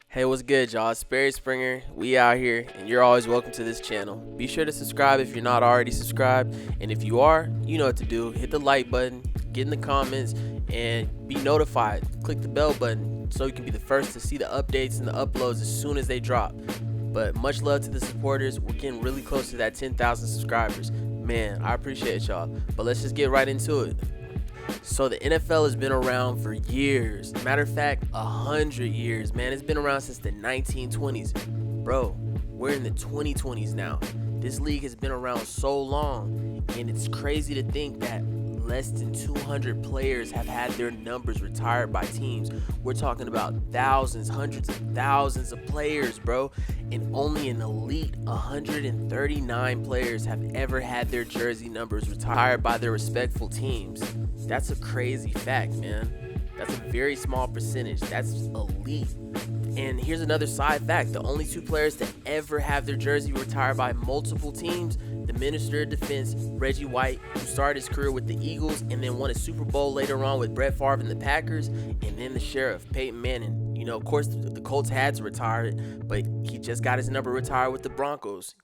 Hey, what's good, y'all? It's SPERRY Springer. We out here, and you're always welcome to this channel. Be sure to subscribe if you're not already subscribed, and if you are, you know what to do. Hit the like button, get in the comments, and be notified. Click the bell button so you can be the first to see the updates and the uploads as soon as they drop. But much love to the supporters. We're getting really close to that 10,000 subscribers. Man, I appreciate y'all. But let's just get right into it. So the NFL has been around for years. Matter of fact, 100 years, man. It's been around since the 1920s. Bro, we're in the 2020s now. This league has been around so long, and it's crazy to think that less than 200 players have had their numbers retired by teams. We're talking about thousands, hundreds of thousands of players, bro. And only an elite 139 players have ever had their jersey numbers retired by their respectful teams. That's a crazy fact, man. That's a very small percentage. That's elite. And here's another side fact. The only two players to ever have their jersey retired by multiple teams, the Minister of Defense, Reggie White, who started his career with the Eagles and then won a Super Bowl later on with Brett Favre and the Packers, and then the Sheriff, Peyton Manning. You know, of course, the Colts had to retire it, but he just got his number retired with the Broncos.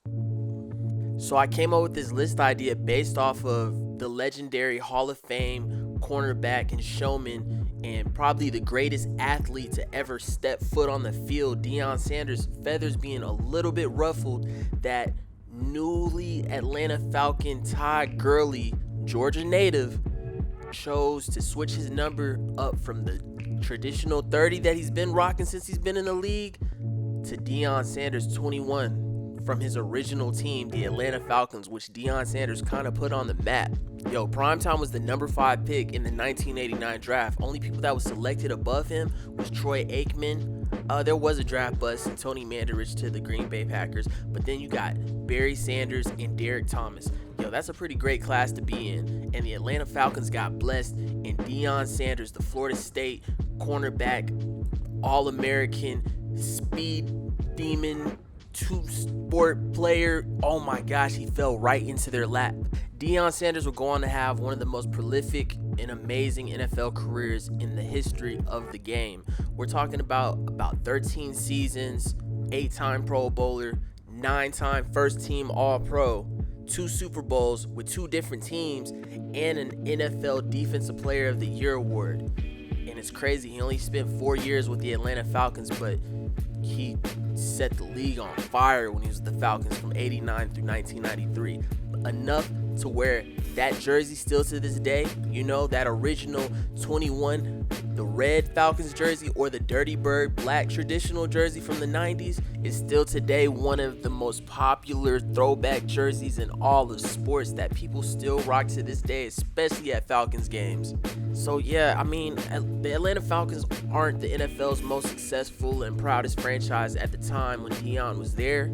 So I came up with this list idea based off of the legendary Hall of Fame cornerback and showman and probably the greatest athlete to ever step foot on the field, Deion Sanders' feathers being a little bit ruffled that newly Atlanta Falcon Todd Gurley, Georgia native, chose to switch his number up from the traditional 30 that he's been rocking since he's been in the league to Deion Sanders 21 from his original team, the Atlanta Falcons, which Deion Sanders kind of put on the map. Yo, Primetime was the number 5 pick in the 1989 draft. Only people that was selected above him was Troy Aikman. There was a draft bust and Tony Mandarich to the Green Bay Packers, but then you got Barry Sanders and Derek Thomas. Yo, that's a pretty great class to be in. And the Atlanta Falcons got blessed in Deion Sanders, the Florida State cornerback, All-American, speed demon, two-sport player. Oh my gosh, he fell right into their lap. Deion Sanders will go on to have one of the most prolific and amazing NFL careers in the history of the game. We're talking about 13 seasons, 8-time Pro Bowler, 9-time first-team All-Pro, 2 Super Bowls with 2 different teams, and an NFL Defensive Player of the Year award. And it's crazy, he only spent 4 years with the Atlanta Falcons, but he set the league on fire when he was with the Falcons from 89 through 1993. Enough to where that jersey still to this day, you know, that original 21, the red Falcons jersey or the Dirty Bird black traditional jersey from the 90s is still today one of the most popular throwback jerseys in all of sports that people still rock to this day, especially at Falcons games. So yeah, I mean, the Atlanta Falcons aren't the NFL's most successful and proudest franchise at the time when Deion was there,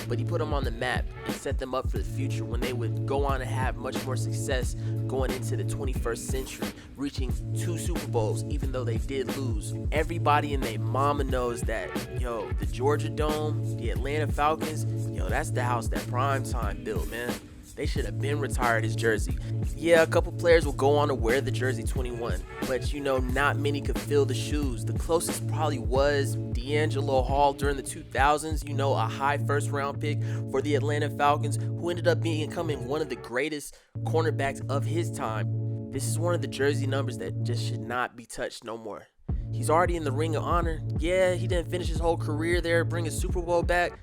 but he put them on the map and set them up for the future when they would go on to have much more success going into the 21st century, reaching 2 Super Bowls even though they did lose. Everybody and their mama knows that, yo, the Georgia Dome, the Atlanta Falcons, yo, that's the house that Primetime built, man. They should have been retired his jersey. Yeah, a couple players will go on to wear the jersey 21, but you know, not many could fill the shoes. The closest probably was D'Angelo Hall during the 2000s, you know, a high first-round pick for the Atlanta Falcons, who ended up becoming one of the greatest cornerbacks of his time. This is one of the jersey numbers that just should not be touched no more. He's already in the Ring of Honor. Yeah, he didn't finish his whole career there, bring a Super Bowl back,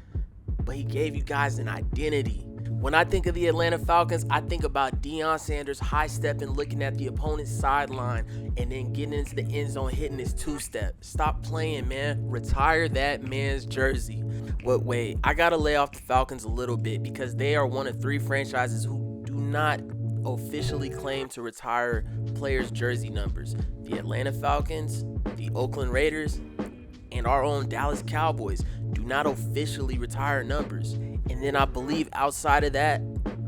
but he gave you guys an identity. When I think of the Atlanta Falcons, I think about Deion Sanders high-stepping, looking at the opponent's sideline, and then getting into the end zone, hitting his 2-step. Stop playing, man. Retire that man's jersey. But wait, I gotta lay off the Falcons a little bit because they are one of 3 franchises who do not officially claim to retire players' jersey numbers. The Atlanta Falcons, the Oakland Raiders, and our own Dallas Cowboys do not officially retire numbers. And then I believe outside of that,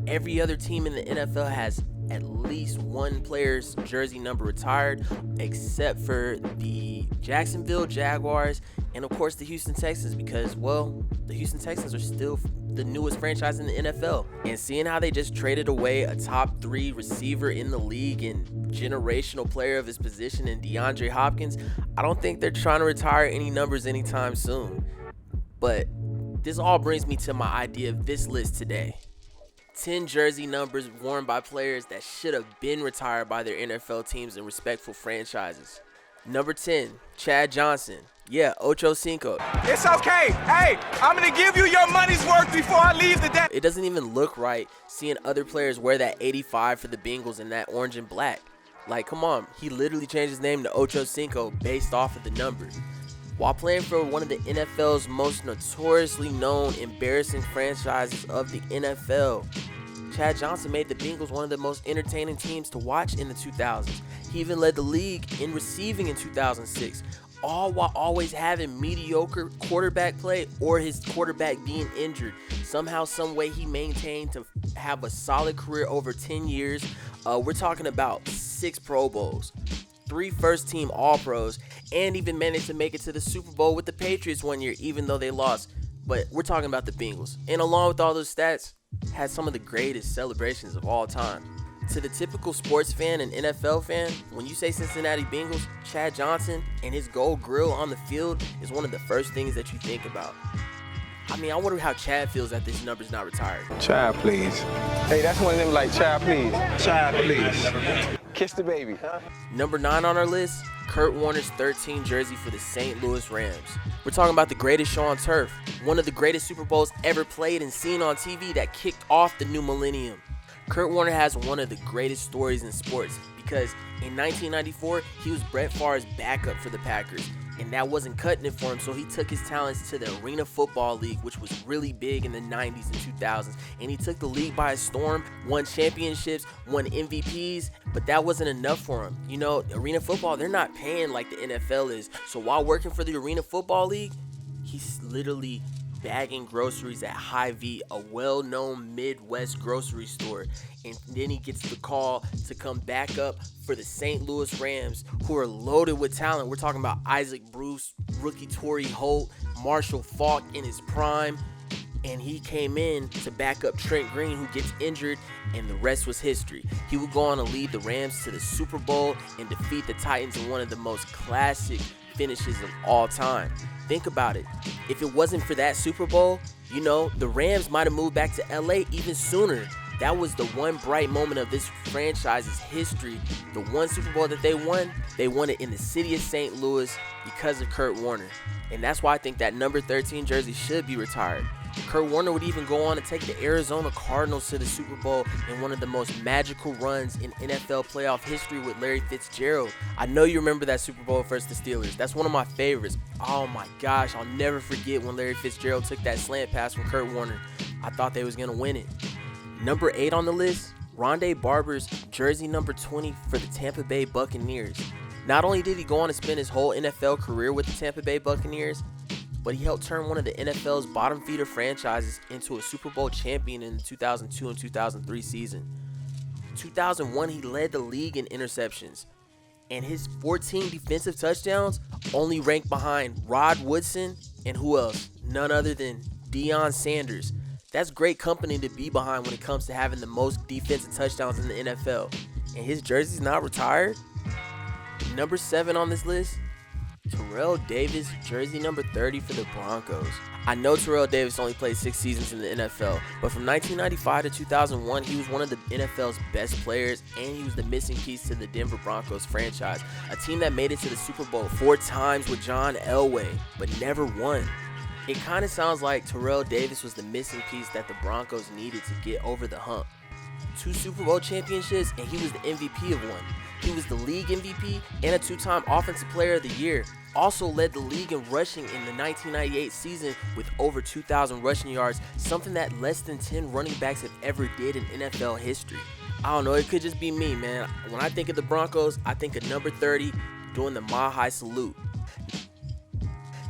every other team in the NFL has at least one player's jersey number retired, except for the Jacksonville Jaguars and of course the Houston Texans, because, well, the Houston Texans are still the newest franchise in the NFL. And seeing how they just traded away a top 3 receiver in the league and generational player of his position in DeAndre Hopkins, I don't think they're trying to retire any numbers anytime soon. But this all brings me to my idea of this list today. 10 jersey numbers worn by players that should have been retired by their NFL teams and respectful franchises. Number 10, Chad Johnson. Yeah, Ocho Cinco. It's okay. Hey, I'm going to give you your money's worth before I leave the day. It doesn't even look right seeing other players wear that 85 for the Bengals and that orange and black. Like, come on. He literally changed his name to Ocho Cinco based off of the number. While playing for one of the NFL's most notoriously known embarrassing franchises of the NFL, Chad Johnson made the Bengals one of the most entertaining teams to watch in the 2000s. He even led the league in receiving in 2006, all while always having mediocre quarterback play or his quarterback being injured. Somehow, some way he maintained to have a solid career over 10 years. We're talking about 6 Pro Bowls, 3 first-team All-Pros, and even managed to make it to the Super Bowl with the Patriots one year, even though they lost. But we're talking about the Bengals. And along with all those stats, had some of the greatest celebrations of all time. To the typical sports fan and NFL fan, when you say Cincinnati Bengals, Chad Johnson and his gold grill on the field is one of the first things that you think about. I mean, I wonder how Chad feels that this number's not retired. Chad, please. Hey, that's one of them like, Chad, please. Chad, please. Kiss the baby, huh? Number 9 on our list, Kurt Warner's 13 jersey for the St. Louis Rams. We're talking about the greatest show on turf, one of the greatest Super Bowls ever played and seen on TV that kicked off the new millennium. Kurt Warner has one of the greatest stories in sports because in 1994, he was Brett Favre's backup for the Packers, and that wasn't cutting it for him, so he took his talents to the Arena Football League, which was really big in the 90s and 2000s, and he took the league by storm, won championships, won MVPs, but that wasn't enough for him. You know, Arena Football, they're not paying like the NFL is, so while working for the Arena Football League, he's literally bagging groceries at Hy-Vee, a well-known Midwest grocery store, and then he gets the call to come back up for the St. Louis Rams, who are loaded with talent. We're talking about Isaac Bruce, rookie Torrey Holt, Marshall Faulk in his prime, and he came in to back up Trent Green, who gets injured, and the rest was history. He would go on to lead the Rams to the Super Bowl and defeat the Titans in one of the most classic finishes of all time. Think about it. If it wasn't for that Super Bowl, you know, the Rams might have moved back to LA even sooner. That was the one bright moment of this franchise's history. The one Super Bowl that they won it in the city of St. Louis because of Kurt Warner. And that's why I think that number 13 jersey should be retired. Kurt Warner would even go on to take the Arizona Cardinals to the Super Bowl in one of the most magical runs in NFL playoff history with Larry Fitzgerald. I know you remember that Super Bowl versus the Steelers. That's one of my favorites. Oh my gosh, I'll never forget when Larry Fitzgerald took that slant pass from Kurt Warner. I thought they was going to win it. Number 8 on the list, Ronde Barber's jersey number 20 for the Tampa Bay Buccaneers. Not only did he go on to spend his whole NFL career with the Tampa Bay Buccaneers, but he helped turn one of the NFL's bottom feeder franchises into a Super Bowl champion in the 2002 and 2003 season. 2001, he led the league in interceptions, and his 14 defensive touchdowns only ranked behind Rod Woodson and who else? None other than Deion Sanders. That's great company to be behind when it comes to having the most defensive touchdowns in the NFL. And his jersey's not retired? Number 7 on this list, Terrell Davis, jersey number 30 for the Broncos. I know Terrell Davis only played 6 seasons in the NFL, but from 1995 to 2001, he was one of the NFL's best players, and he was the missing piece to the Denver Broncos franchise, a team that made it to the Super Bowl 4 times with John Elway, but never won. It kind of sounds like Terrell Davis was the missing piece that the Broncos needed to get over the hump. 2 Super Bowl championships, and he was the MVP of one. He was the league MVP and a 2-time Offensive Player of the Year. Also led the league in rushing in the 1998 season with over 2,000 rushing yards, something that less than 10 running backs have ever did in NFL history. I don't know, it could just be me, man. When I think of the Broncos, I think of number 30 doing the Mile High Salute.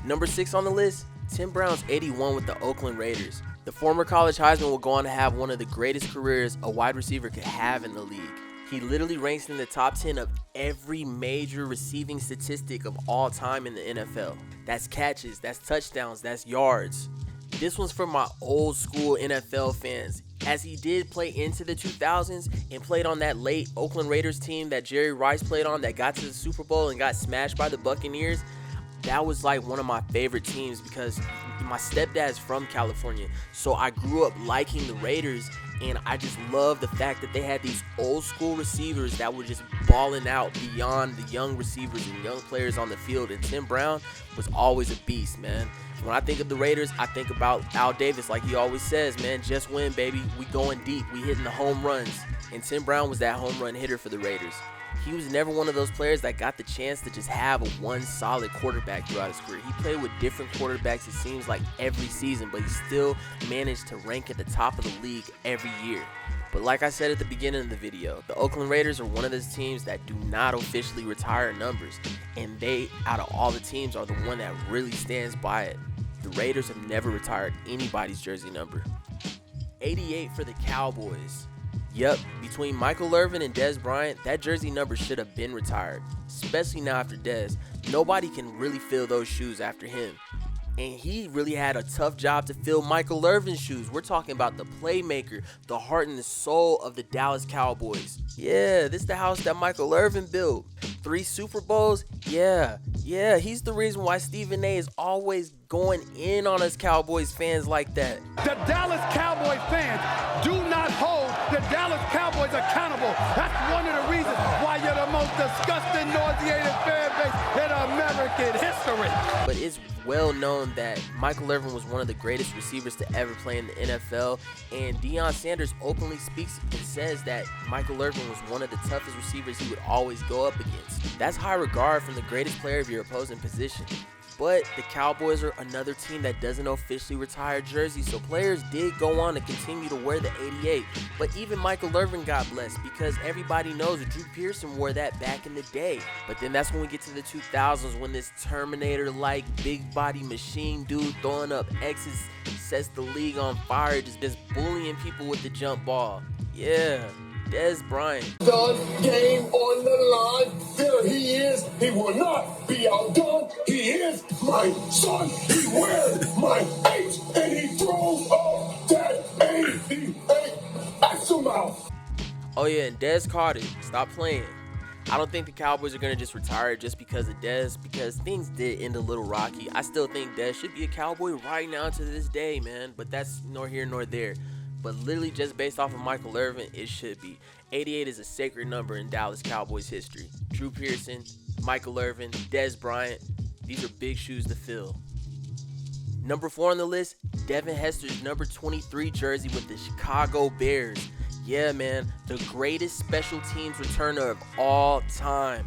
Number 6 on the list, Tim Brown's 81 with the Oakland Raiders. The former college Heisman will go on to have one of the greatest careers a wide receiver could have in the league. He literally ranks in the top 10 of every major receiving statistic of all time in the NFL. That's catches, that's touchdowns, that's yards. This one's for my old school NFL fans, as he did play into the 2000s and played on that late Oakland Raiders team that Jerry Rice played on that got to the Super Bowl and got smashed by the Buccaneers. That was like one of my favorite teams because my stepdad is from California, so I grew up liking the Raiders, and I just love the fact that they had these old school receivers that were just balling out beyond the young receivers and young players on the field, and Tim Brown was always a beast, man. When I think of the Raiders, I think about Al Davis, like he always says, man, just win, baby. We going deep. We hitting the home runs. And Tim Brown was that home run hitter for the Raiders. He was never one of those players that got the chance to just have a one solid quarterback throughout his career. He played with different quarterbacks, it seems like, every season, but he still managed to rank at the top of the league every year. But like I said at the beginning of the video, the Oakland Raiders are one of those teams that do not officially retire numbers, and they, out of all the teams, are the one that really stands by it. The Raiders have never retired anybody's jersey number. 88 for the Cowboys. Yep, between Michael Irvin and Dez Bryant, that jersey number should have been retired, especially now after Dez. Nobody can really fill those shoes after him. And he really had a tough job to fill Michael Irvin's shoes. We're talking about the playmaker, the heart and the soul of the Dallas Cowboys. Yeah, this is the house that Michael Irvin built. 3 Super Bowls? Yeah, he's the reason why Stephen A is always going in on us Cowboys fans like that. The Dallas Cowboys fans do not hold the Dallas Cowboys accountable. That's one of the reasons why you're the most disgusting, nauseating fan base in American history. But it's well known that Michael Irvin was one of the greatest receivers to ever play in the NFL, and Deion Sanders openly speaks and says that Michael Irvin was one of the toughest receivers he would always go up against. That's high regard from the greatest player of your opposing position. But the Cowboys are another team that doesn't officially retire jerseys, so players did go on to continue to wear the 88. But even Michael Irvin got blessed, because everybody knows Drew Pearson wore that back in the day. But then that's when we get to the 2000s, when this Terminator-like big body machine dude throwing up X's sets the league on fire, just bullying people with the jump ball. Yeah, Dez Bryant. The game on the line. There he is. He will not be outdone. He is my son. He wears my H and he throws up that 88 at your mouth. Oh yeah, and Dez caught it. Stop playing. I don't think the Cowboys are going to just retire it just because of Dez, because things did end a little rocky. I still think Dez should be a Cowboy right now to this day, man. But that's nor here nor there. But literally just based off of Michael Irvin, it should be. 88 is a sacred number in Dallas Cowboys history. Drew Pearson, Michael Irvin, Dez Bryant, these are big shoes to fill. Number 4 on the list, Devin Hester's number 23 jersey with the Chicago Bears. Yeah, man, the greatest special teams returner of all time.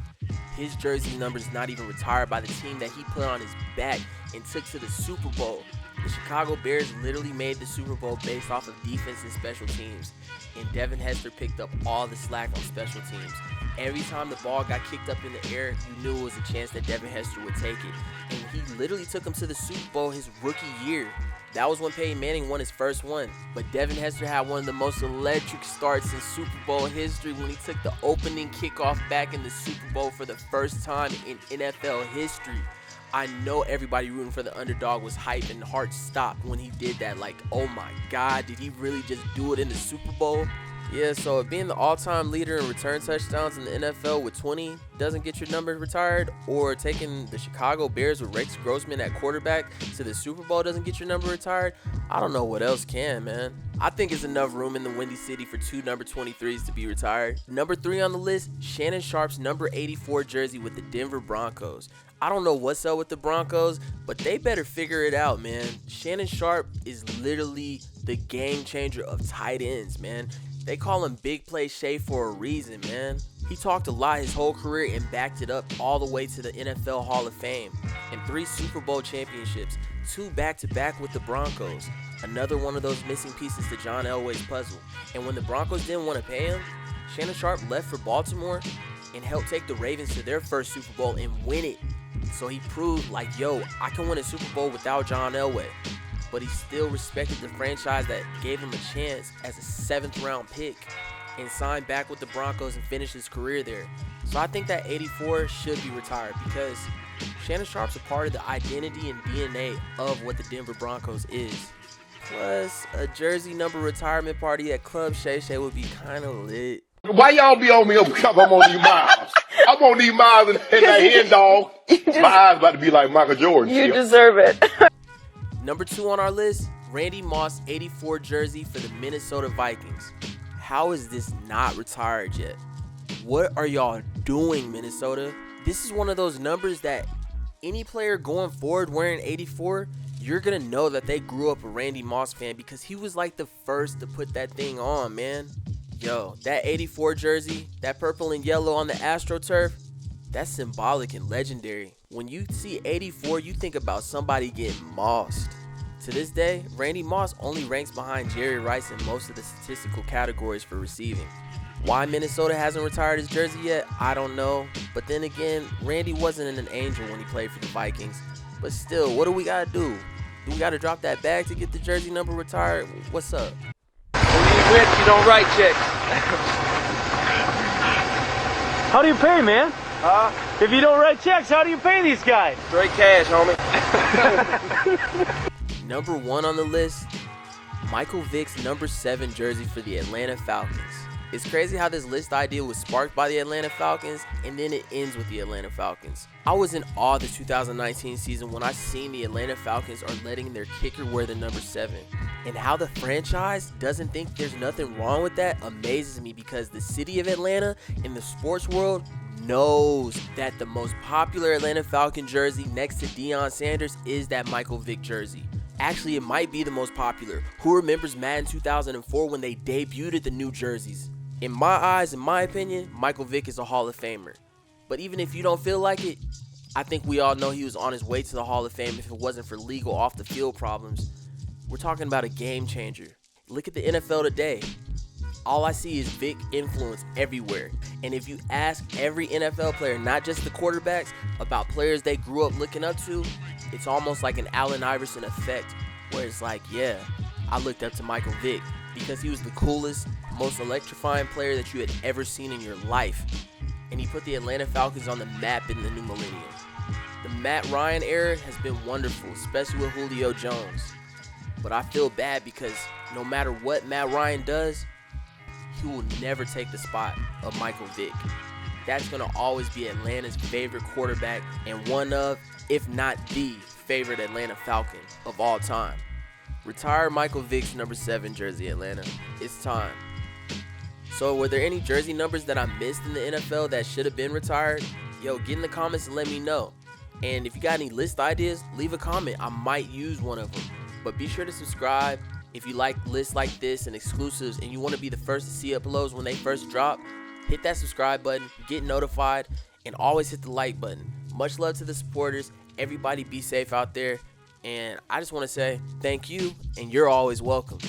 His jersey number is not even retired by the team that he put on his back and took to the Super Bowl. The Chicago Bears literally made the Super Bowl based off of defense and special teams, and Devin Hester picked up all the slack on special teams. Every time the ball got kicked up in the air, you knew it was a chance that Devin Hester would take it, and he literally took him to the Super Bowl his rookie year. That was when Peyton Manning won his first one, but Devin Hester had one of the most electric starts in Super Bowl history when he took the opening kickoff back in the Super Bowl for the first time in NFL history. I know everybody rooting for the underdog was hyped and hearts stopped when he did that. Like, oh my God, did he really just do it in the Super Bowl? Yeah, so being the all-time leader in return touchdowns in the NFL with 20 doesn't get your number retired, or taking the Chicago Bears with Rex Grossman at quarterback to the Super Bowl doesn't get your number retired, I don't know what else can, man. I think it's enough room in the Windy City for 2 number 23s to be retired. Number 3 on the list, Shannon Sharpe's number 84 jersey with the Denver Broncos. I don't know what's up with the Broncos, but they better figure it out, man. Shannon Sharpe is literally the game changer of tight ends, man. They call him Big Play Shay for a reason, man. He talked a lot his whole career and backed it up all the way to the NFL Hall of Fame. And 3 Super Bowl championships, 2 back-to-back with the Broncos. Another one of those missing pieces to John Elway's puzzle. And when the Broncos didn't want to pay him, Shannon Sharpe left for Baltimore and helped take the Ravens to their first Super Bowl and win it. So he proved like, yo, I can win a Super Bowl without John Elway. But he still respected the franchise that gave him a chance as a 7th round pick. and sign back with the Broncos and finish his career there. So I think that 84 should be retired because Shannon Sharpe's a part of the identity and DNA of what the Denver Broncos is. Plus, a jersey number retirement party at Club Shay Shay would be kind of lit. Why y'all be on me because I'm on these miles? I'm on these miles and that hen dog. My eyes about to be like Michael Jordan. You deserve it. Number 2 on our list, Randy Moss 84 jersey for the Minnesota Vikings. How is this not retired yet? What are y'all doing, Minnesota? This is one of those numbers that any player going forward wearing 84, you're going to know that they grew up a Randy Moss fan because he was like the first to put that thing on, man. Yo, that 84 jersey, that purple and yellow on the AstroTurf, that's symbolic and legendary. When you see 84, you think about somebody getting mossed. To this day, Randy Moss only ranks behind Jerry Rice in most of the statistical categories for receiving. Why Minnesota hasn't retired his jersey yet, I don't know. But then again, Randy wasn't an angel when he played for the Vikings. But still, what do we gotta do? Do we gotta drop that bag to get the jersey number retired? What's up? When you rich, you don't write checks. How do you pay, man? Huh? If you don't write checks, how do you pay these guys? Straight cash, homie. Number 1 on the list, Michael Vick's number 7 jersey for the Atlanta Falcons. It's crazy how this list idea was sparked by the Atlanta Falcons and then it ends with the Atlanta Falcons. I was in awe of the 2019 season when I seen the Atlanta Falcons are letting their kicker wear the number 7. And how the franchise doesn't think there's nothing wrong with that amazes me because the city of Atlanta in the sports world knows that the most popular Atlanta Falcon jersey next to Deion Sanders is that Michael Vick jersey. Actually, it might be the most popular. Who remembers Madden 2004 when they debuted the new jerseys? In my eyes, in my opinion, Michael Vick is a Hall of Famer. But even if you don't feel like it, I think we all know he was on his way to the Hall of Fame if it wasn't for legal off-the-field problems. We're talking about a game changer. Look at the NFL today. All I see is Vick influence everywhere. And if you ask every NFL player, not just the quarterbacks, about players they grew up looking up to, it's almost like an Allen Iverson effect, where it's like, yeah, I looked up to Michael Vick because he was the coolest, most electrifying player that you had ever seen in your life. And he put the Atlanta Falcons on the map in the new millennium. The Matt Ryan era has been wonderful, especially with Julio Jones. But I feel bad because no matter what Matt Ryan does, he will never take the spot of Michael Vick. That's going to always be Atlanta's favorite quarterback and one of, if not the favorite Atlanta Falcon of all time. Retire Michael Vick's number 7 jersey, Atlanta. It's time. So were there any jersey numbers that I missed in the NFL that should have been retired? Yo, get in the comments and let me know. And if you got any list ideas, leave a comment. I might use one of them. But be sure to subscribe. If you like lists like this and exclusives and you want to be the first to see uploads when they first drop, hit that subscribe button, get notified, and always hit the like button. Much love to the supporters. Everybody be safe out there. And I just want to say thank you, and you're always welcome.